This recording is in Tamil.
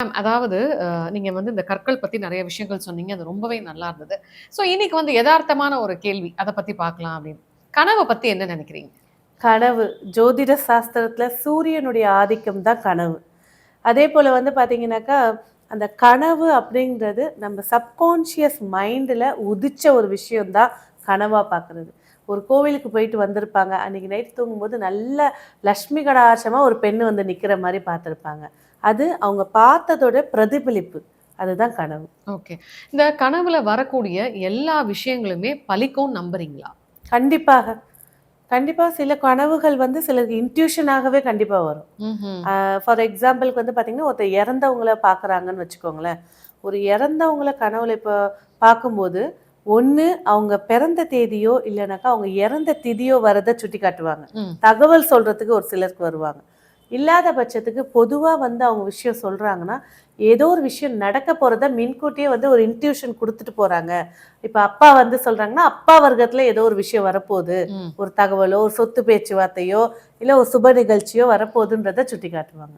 அதாவது நீங்க வந்து இந்த கற்கள் பத்தி நெறைய விஷயங்கள் சொன்னீங்க. அது ரொம்பவே நல்லா இருந்தது. ஸோ இன்னைக்கு வந்து எதார்த்தமான ஒரு கேள்வி. அத பத்தி பார்க்கலாம் அப்படின்னு. கனவ பத்தி என்ன நெனைக்கிறீங்க? கனவு ஜோதிட சாஸ்திரத்துல சூரியனுடைய ஆதிக்கம் தான் கனவு. அதே போல வந்து பார்த்தீங்கன்னாக்கா, அந்த கனவு அப்படின்றது நம்ம சப்கான்ஷியஸ் மைண்டில் உதிச்ச ஒரு விஷயம் தான் கனவா பார்க்குறது. ஒரு கோவிலுக்கு போயிட்டு வந்திருப்பாங்க. அன்னைக்கு நைட் தூங்கும்போது நல்ல லக்ஷ்மி கடாட்சமா ஒரு பெண்ணு வந்து நிக்கிற மாரி பார்த்துருப்பாங்க. அது அவங்க பார்த்ததோட பிரதிபலிப்பு. அதுதான் கனவு. ஓகே. இந்த கனவுல வரக்கூடிய எல்லா விஷயங்களுமே பலிக்கும்னு நம்புறீங்களா? கண்டிப்பாக. கண்டிப்பா சில கனவுகள் வந்து சிலருக்கு இன்ட்யூஷனாகவே கண்டிப்பா வரும். ம்ஹ்ம். ஃபார் எக்ஸாம்பிளுக்கு வந்து பார்த்தீங்கன்னா, ஒருத்தர் இறந்தவங்கள பார்க்குறாங்கன்னு வச்சுக்கோங்களேன். ஒரு இறந்தவங்கள கனவுல இப்போ பார்க்கும்போது, ஒண்ணு அவங்க பிறந்த தேதியோ, இல்லனாக்கா அவங்க இறந்த திதியோ வரத சுட்டிக்காட்டுவாங்க. ம். தகவல் சொல்றதுக்கு ஒரு சிலருக்கு வருவாங்க. இல்லாத பட்சத்துக்கு பொதுவா வந்து அவங்க விஷயம் சொல்றாங்கன்னா, ஏதோ ஒரு விஷயம் நடக்க போறத முன்கூட்டியே வந்து ஒரு இன்ட்யூஷன் குடுத்துட்டு போறாங்க. இப்ப அப்பா வந்து சொல்றாங்கன்னா, அப்பா வர்க்கத்துல ஏதோ ஒரு விஷயம் வரப்போது. ம். ஒரு தகவலோ, ஒரு சொத்து பேச்சுவார்த்தையோ, இல்ல ஒரு சுப நிகழ்ச்சியோ வரப்போதுன்றத சுட்டிக்காட்டுவாங்க.